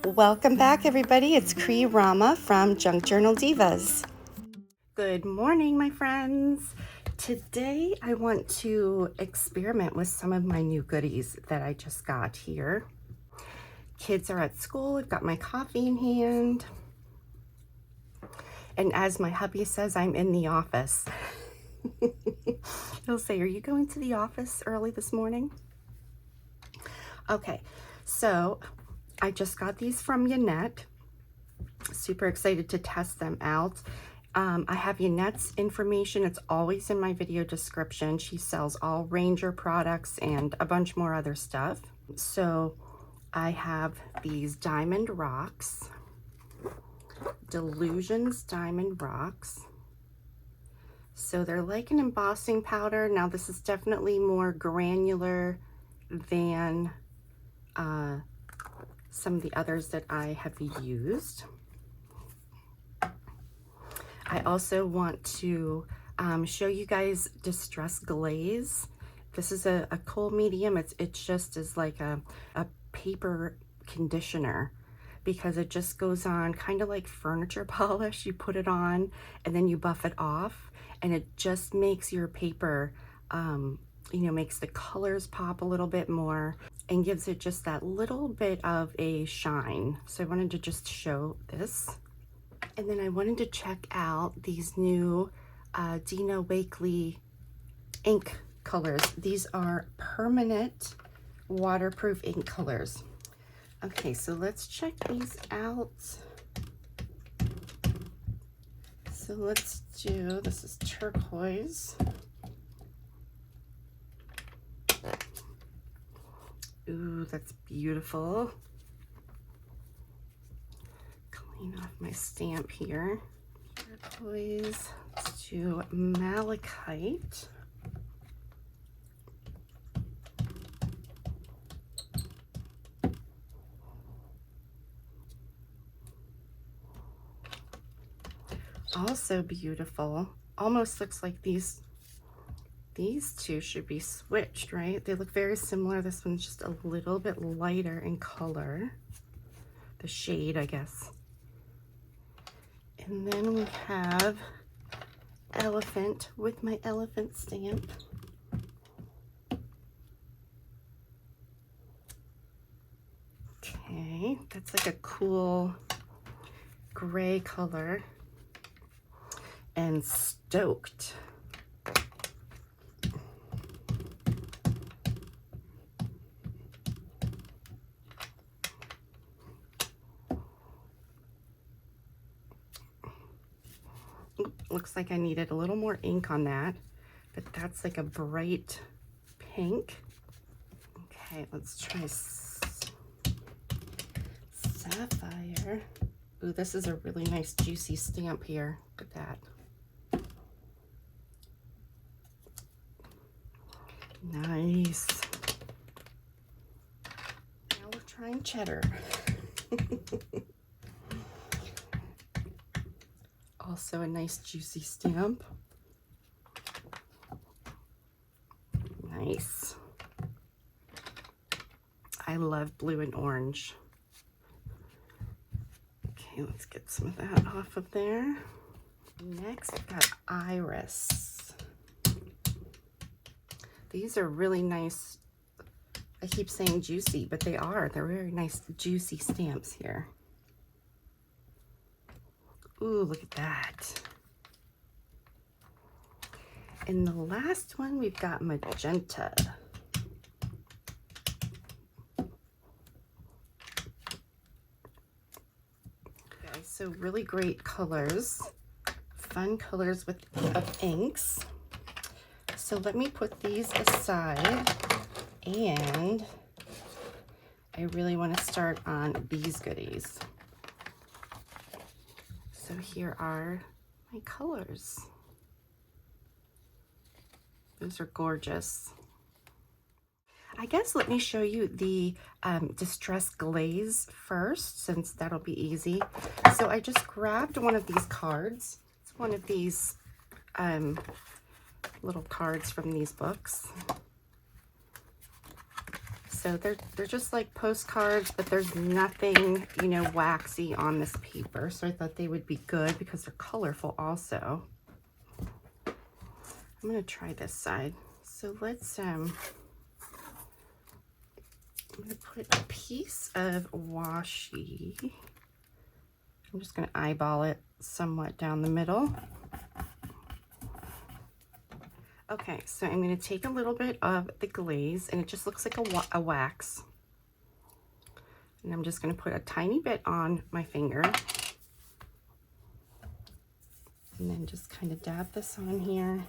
Welcome back, everybody. It's Rama from Junk Journal Divas. Good morning, my friends. Today I want to experiment with some of my new goodies that I just got here. Kids are at school. I've got my coffee in hand. And as my hubby says, I'm in the office. He'll say, "Are you going to the office early this morning?" Okay, so I just got these from YANETTE. Super excited to test them out. I have YANETTE's information. It's always in my video description. She sells all Ranger products and a bunch more other stuff. So I have these Diamond Rocks, Dylusions Diamond Rocks. So they're like an embossing powder. Now this is definitely more granular than some of the others that I have used. I also want to show you guys DistressGlaze. This is a cool medium. It just is like a paper conditioner because it just goes on kind of like furniture polish. You put it on and then you buff it off, and it just makes your paper, makes the colors pop a little bit more and gives it just that little bit of a shine. So I wanted to just show this. And then I wanted to check out these new dinawakley ink colors. These are permanent waterproof ink colors. Okay, so let's check these out. So let's do, this is turquoise. Ooh, that's beautiful. Clean off my stamp here. Turquoise. Let's do malachite. Also beautiful. Almost looks like these two should be switched, right? They look very similar. This one's just a little bit lighter in color. The shade, I guess. And then we have elephant with my elephant stamp. Okay, that's like a cool gray color. And stoked. Looks like I needed a little more ink on that, but that's like a bright pink. Okay, let's try sapphire. Ooh, this is a really nice juicy stamp here. Look at that. Nice. Now we're trying cheddar. Also a nice juicy stamp. Nice. I love blue and orange. Okay, let's get some of that off of there. Next, we've got iris. These are really nice. I keep saying juicy, but they are. They're very nice, juicy stamps here. Ooh, look at that. And the last one, we've got magenta. Okay, so really great colors. Fun colors of inks. So let me put these aside, and I really want to start on these goodies. So here are my colors. Those are gorgeous. I guess let me show you the DistressGlaze first, since that'll be easy. So I just grabbed one of these cards. It's one of these little cards from these books. So they're just like postcards, but there's nothing, you know, waxy on this paper. So I thought they would be good because they're colorful also. I'm gonna try this side. So let's I'm gonna put a piece of washi. I'm just gonna eyeball it somewhat down the middle. Okay, so I'm gonna take a little bit of the glaze, and it just looks like a wax. And I'm just gonna put a tiny bit on my finger. And then just kind of dab this on here.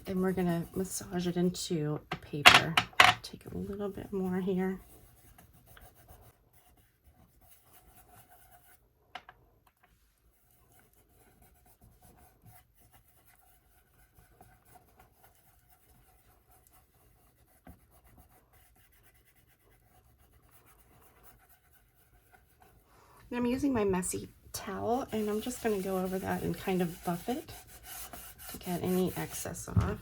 And we're gonna massage it into the paper. Take a little bit more here. And I'm using my messy towel, and I'm just gonna go over that and kind of buff it to get any excess off.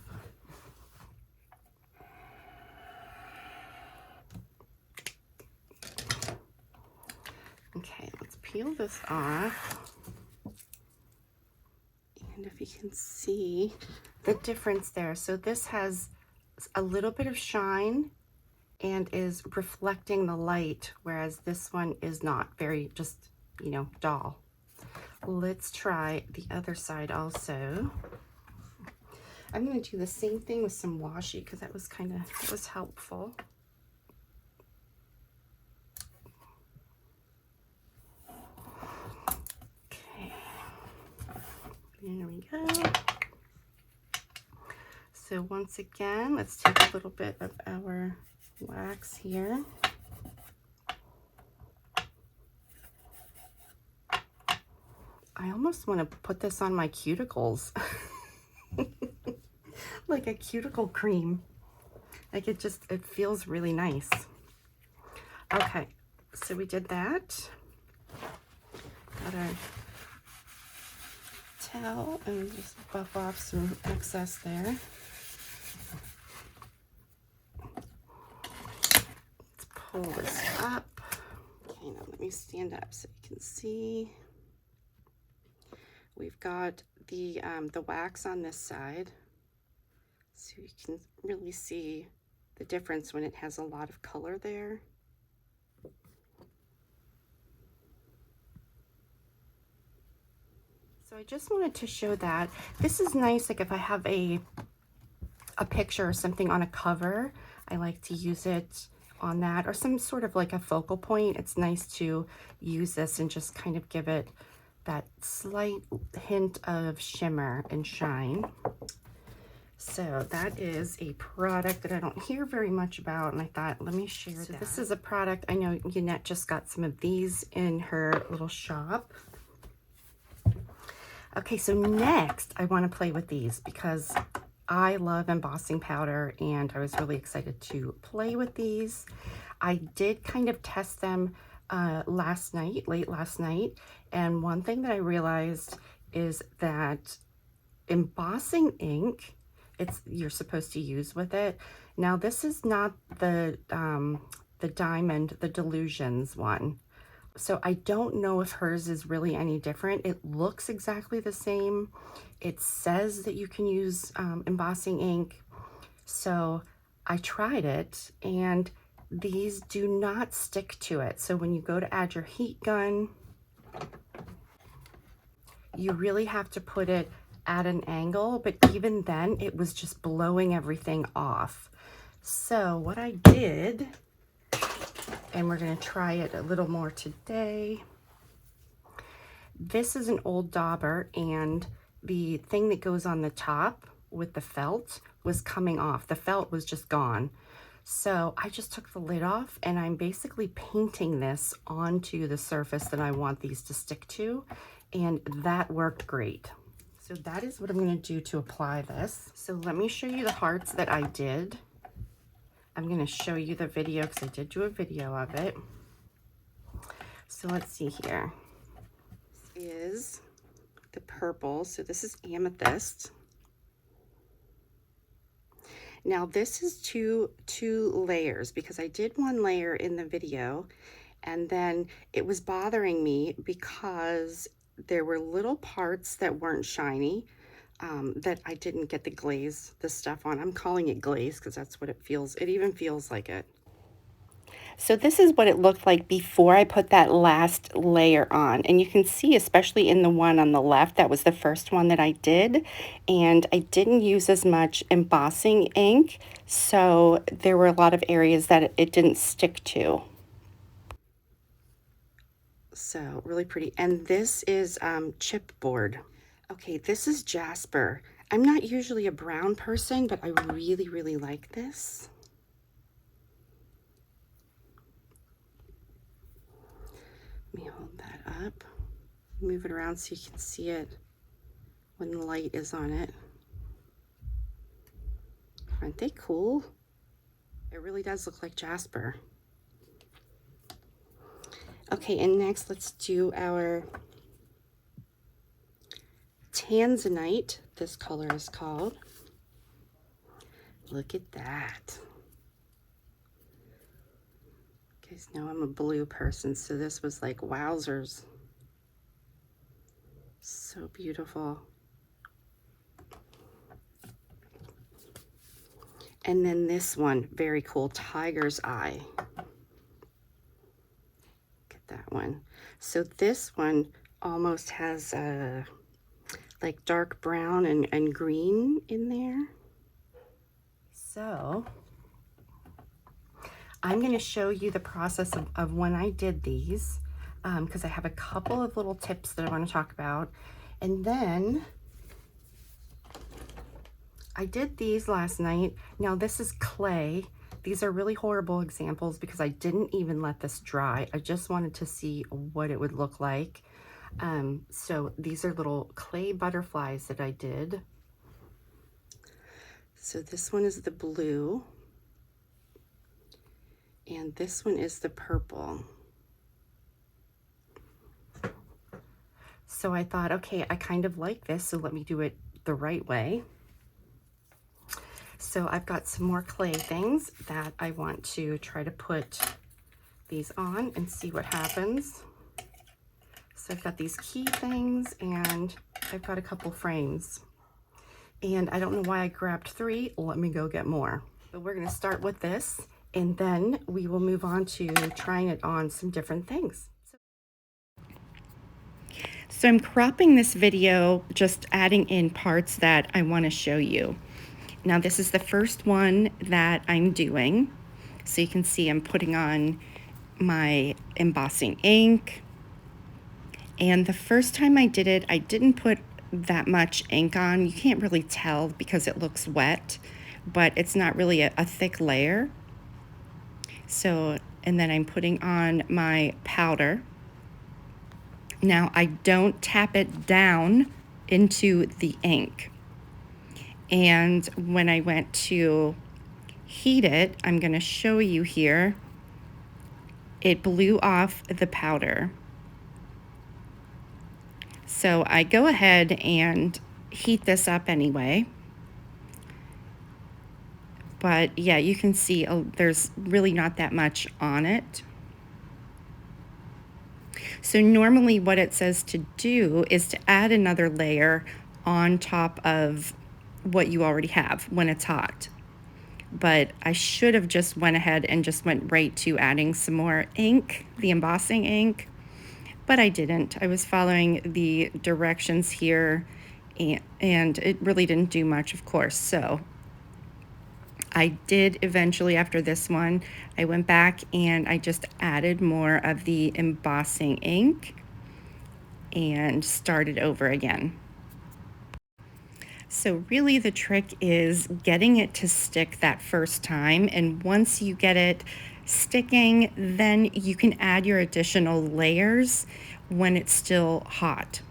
Okay, let's peel this off. And if you can see the difference there. So this has a little bit of shine and is reflecting the light, whereas this one is not, very just, you know, dull. Let's try the other side also. I'm going to do the same thing with some washi because that was helpful. Okay, there we go. So once again, let's take a little bit of our wax here. I almost want to put this on my cuticles. Like a cuticle cream. Like it feels really nice. Okay, so we did that. Got our towel and just buff off some excess there. Let's pull this up. Okay, now let me stand up so you can see. We've got the wax on this side, so you can really see the difference when it has a lot of color there. So I just wanted to show that this is nice, like if I have a picture or something on a cover, I like to use it on that, or some sort of like a focal point. It's nice to use this and just kind of give it that slight hint of shimmer and shine. So that is a product that I don't hear very much about, and I thought, let me share that. This is a product, I know YANETTE just got some of these in her little shop. Okay, so next I want to play with these because I love embossing powder, and I was really excited to play with these. I did kind of test them late last night, and one thing that I realized is that embossing ink, you're supposed to use with it. Now this is not the dylusions one, so I don't know if hers is really any different. It looks exactly the same. It says that you can use embossing ink, so I tried it, and these do not stick to it. So when you go to add your heat gun, you really have to put it at an angle, but even then it was just blowing everything off. So what I did, and we're going to try it a little more today, this is an old dauber, and the thing that goes on the top with the felt was coming off. The felt was just gone. So I just took the lid off, and I'm basically painting this onto the surface that I want these to stick to, and that worked great. So that is what I'm going to do to apply this. So let me show you the hearts that I did. I'm going to show you the video because I did do a video of it. So let's see here. This is the purple. So this is amethyst. Now this is two layers because I did one layer in the video, and then it was bothering me because there were little parts that weren't shiny, that I didn't get the stuff on. I'm calling it glaze because that's what it feels. It even feels like it. So this is what it looked like before I put that last layer on. And you can see, especially in the one on the left, that was the first one that I did. And I didn't use as much embossing ink, so there were a lot of areas that it didn't stick to. So really pretty. And this is chipboard. Okay, this is jasper. I'm not usually a brown person, but I really, really like this. Let me hold that up, move it around so you can see it when the light is on it. Aren't they cool? It really does look like jasper. Okay, and next let's do our tanzanite. This color is called. Look at that. You guys know I'm a blue person, so this was like wowzers. So beautiful. And then this one, very cool, tiger's eye. Look at that one. So this one almost has like dark brown and green in there. So I'm going to show you the process of when I did these, because I have a couple of little tips that I want to talk about. And then I did these last night. Now this is clay. These are really horrible examples because I didn't even let this dry. I just wanted to see what it would look like. So these are little clay butterflies that I did. So this one is the blue. And this one is the purple. So I thought, okay, I kind of like this, so let me do it the right way. So I've got some more clay things that I want to try to put these on and see what happens. So I've got these key things and I've got a couple frames. And I don't know why I grabbed 3. Let me go get more. But we're gonna start with this, and then we will move on to trying it on some different things. So I'm cropping this video, just adding in parts that I want to show you. Now this is the first one that I'm doing. So you can see I'm putting on my embossing ink. And the first time I did it, I didn't put that much ink on. You can't really tell because it looks wet, but it's not really a thick layer. So, and then I'm putting on my powder. Now I don't tap it down into the ink. And when I went to heat it, I'm going to show you here, it blew off the powder. So I go ahead and heat this up anyway. But yeah, you can see there's really not that much on it. So normally what it says to do is to add another layer on top of what you already have when it's hot. But I should have just went ahead and just went right to adding some more ink, the embossing ink, but I didn't. I was following the directions here, and it really didn't do much, of course. So I did eventually, after this one, I went back and I just added more of the embossing ink and started over again. So really the trick is getting it to stick that first time, and once you get it sticking, then you can add your additional layers when it's still hot.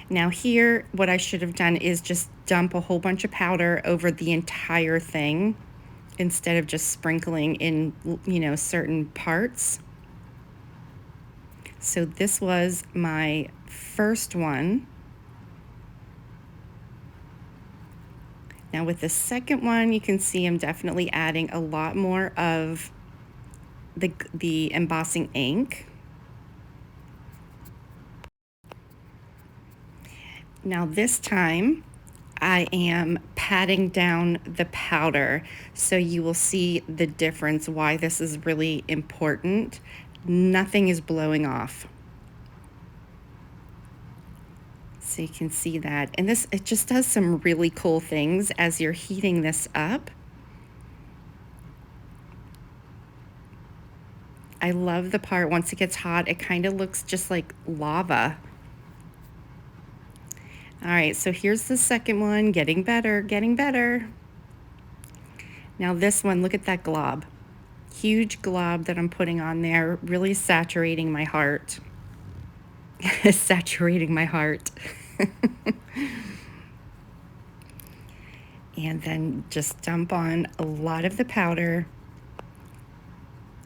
Now here, what I should have done is just dump a whole bunch of powder over the entire thing instead of just sprinkling in, you know, certain parts. So this was my first one. Now with the second one, you can see I'm definitely adding a lot more of the embossing ink. Now this time, I am patting down the powder, so you will see the difference, why this is really important. Nothing is blowing off. So you can see that. And this, it just does some really cool things as you're heating this up. I love the part once it gets hot, it kind of looks just like lava. All right, so here's the second one, getting better, getting better. Now this one, look at that glob. Huge glob that I'm putting on there, really saturating my heart. Saturating my heart. And then just dump on a lot of the powder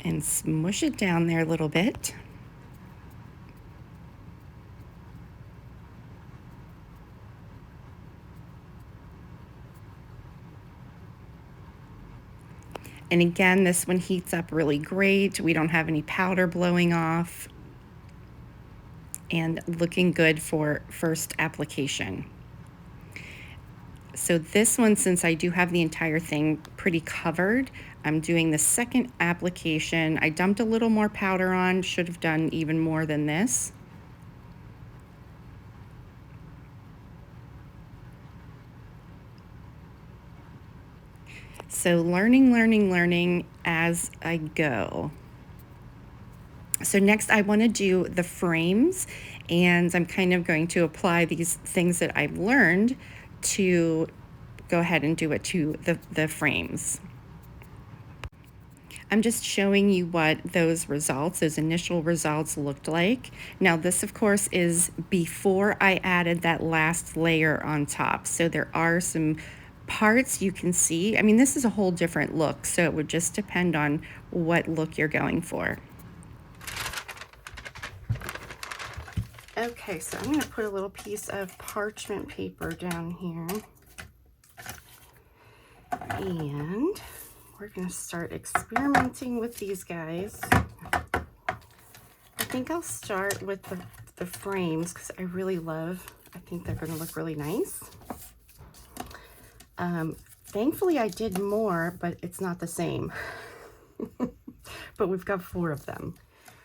and smush it down there a little bit. And again, this one heats up really great. We don't have any powder blowing off. And looking good for first application. So this one, since I do have the entire thing pretty covered, I'm doing the second application. I dumped a little more powder on, should have done even more than this. So learning as I go. So next I want to do the frames, and I'm kind of going to apply these things that I've learned to go ahead and do it to the frames. I'm just showing you what those initial results looked like. Now this of course is before I added that last layer on top. So there are some parts you can see. I mean, this is a whole different look, so it would just depend on what look you're going for. Okay, so I'm going to put a little piece of parchment paper down here. And we're going to start experimenting with these guys. I think I'll start with the frames because I think they're going to look really nice. Thankfully I did more, but it's not the same. But we've got 4 of them.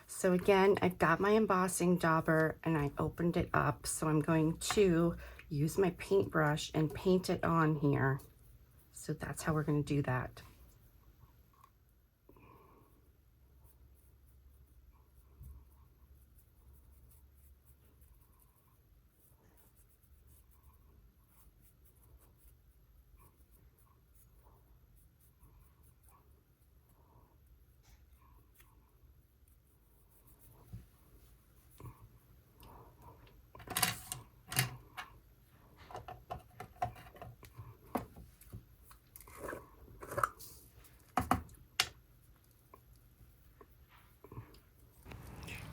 So again, I've got my embossing dauber and I opened it up. So I'm going to use my paintbrush and paint it on here. So that's how we're going to do that.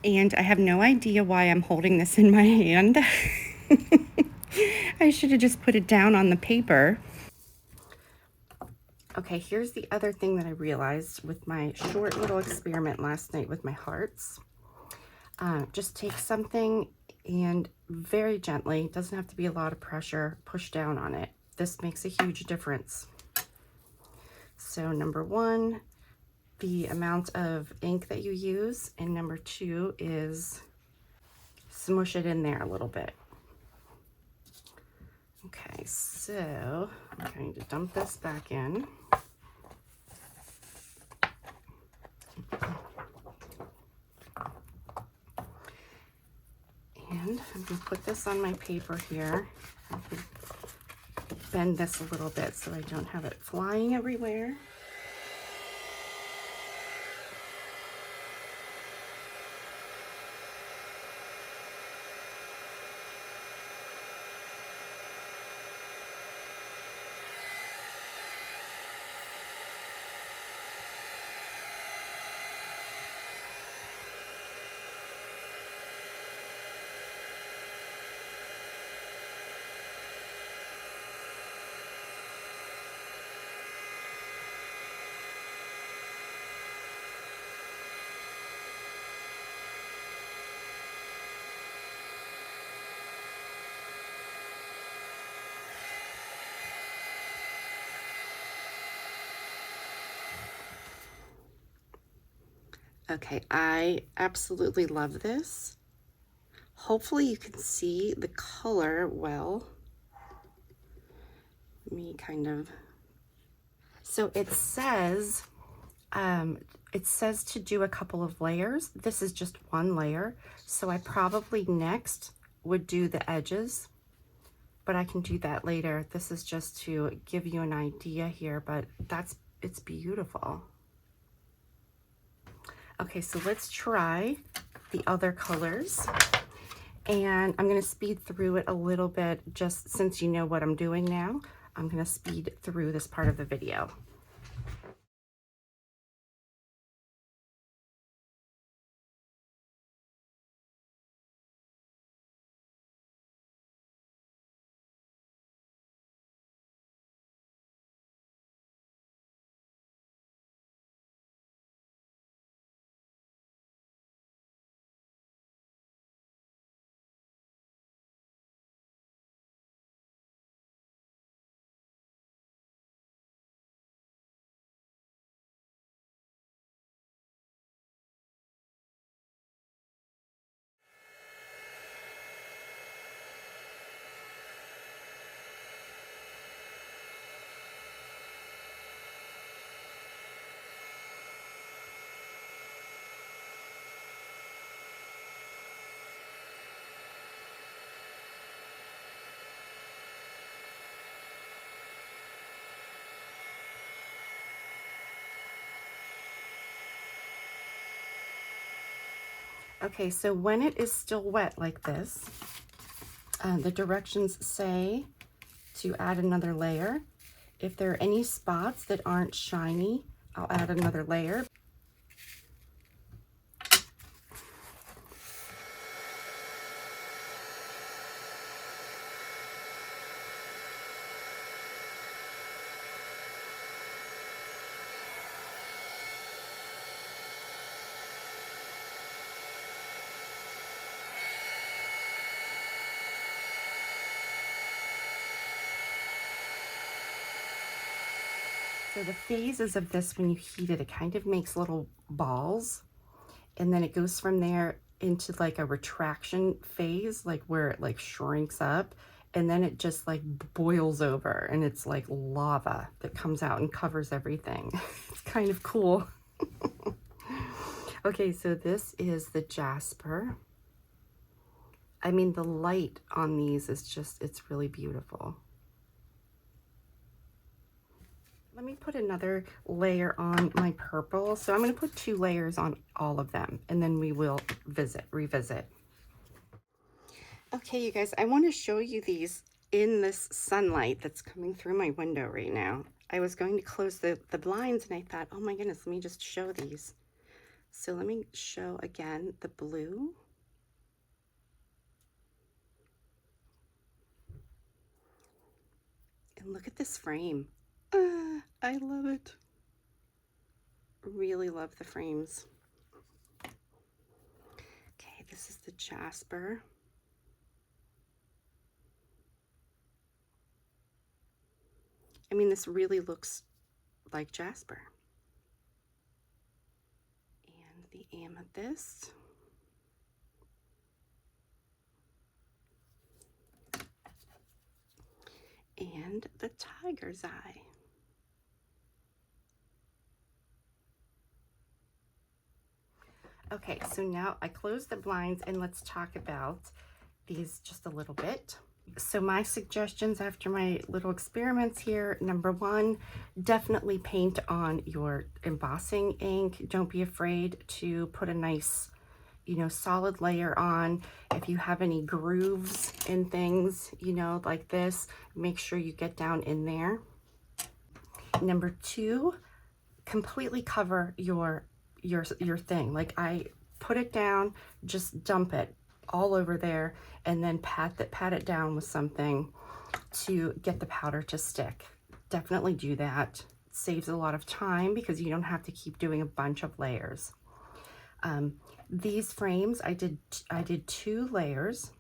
And I have no idea why I'm holding this in my hand. I should have just put it down on the paper. Okay, here's the other thing that I realized with my short little experiment last night with my hearts. Just take something and very gently, doesn't have to be a lot of pressure, push down on it. This makes a huge difference. So number 1, the amount of ink that you use, and number 2 is smush it in there a little bit. Okay, so I'm going to dump this back in. And I'm going to put this on my paper here. I can bend this a little bit so I don't have it flying everywhere. Okay, I absolutely love this. Hopefully you can see the color well. Let me kind of, so it says to do a couple of layers. This is just one layer. So I probably next would do the edges, but I can do that later. This is just to give you an idea here, but it's beautiful. Okay, so let's try the other colors. And I'm gonna speed through it a little bit, just since you know what I'm doing now. I'm gonna speed through this part of the video. Okay, so when it is still wet like this, the directions say to add another layer. If there are any spots that aren't shiny, I'll add another layer. So the phases of this, when you heat it, it kind of makes little balls, and then it goes from there into like a retraction phase, like where it like shrinks up, and then it just like boils over, and it's like lava that comes out and covers everything. It's kind of cool. Okay, so this is the jasper. I mean, the light on these is just, it's really beautiful. Let me put another layer on my purple. So I'm going to put 2 layers on all of them, and then we will revisit. Okay, you guys, I want to show you these in this sunlight that's coming through my window right now. I was going to close the blinds, and I thought, oh my goodness, let me just show these. So let me show again the blue. And look at this frame. I love it. Really love the frames. Okay, this is the jasper. I mean, this really looks like jasper. And the amethyst. And the tiger's eye. Okay, so now I closed the blinds, and let's talk about these just a little bit. So my suggestions after my little experiments here: number 1, definitely paint on your embossing ink. Don't be afraid to put a nice, you know, solid layer on. If you have any grooves in things, you know, like this, make sure you get down in there. Number 2, completely cover your thing. Like, I put it down, just dump it all over there, and then pat it down with something to get the powder to stick. Definitely do that. It saves a lot of time because you don't have to keep doing a bunch of layers. These frames, I did 2 layers,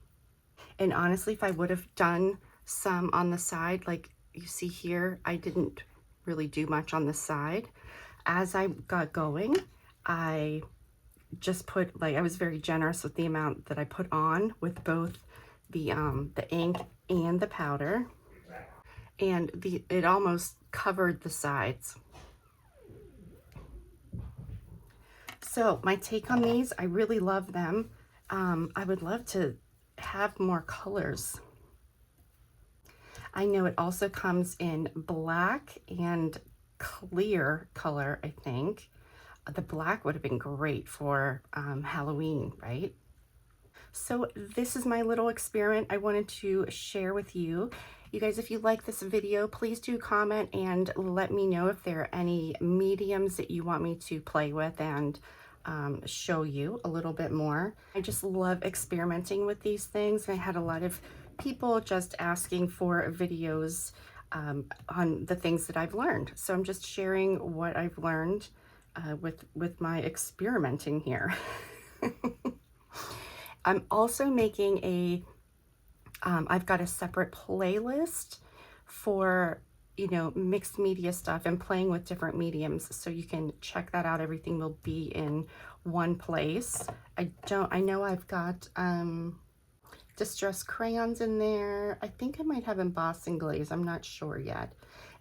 and honestly, if I would have done some on the side, like you see here, I didn't really do much on the side. As I got going, I just put, like, I was very generous with the amount that I put on with both the ink and the powder, and it almost covered the sides. So my take on these, I really love them. I would love to have more colors. I know it also comes in black and clear color, I think. The black would have been great for Halloween, right? So this is my little experiment I wanted to share with you. You guys, if you like this video, please do comment and let me know if there are any mediums that you want me to play with and show you a little bit more. I just love experimenting with these things. I had a lot of people just asking for videos on the things that I've learned. So I'm just sharing what I've learned with my experimenting here. I'm also making I've got a separate playlist for, you know, mixed media stuff and playing with different mediums. So you can check that out. Everything will be in one place. I know I've got distress crayons in there. I think I might have embossing glaze. I'm not sure yet.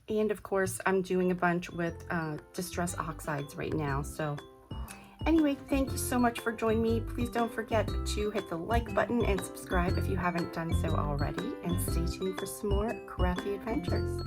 And of course, I'm doing a bunch with distress oxides right now. So anyway, thank you so much for joining me. Please don't forget to hit the like button and subscribe if you haven't done so already. And stay tuned for some more crafty adventures.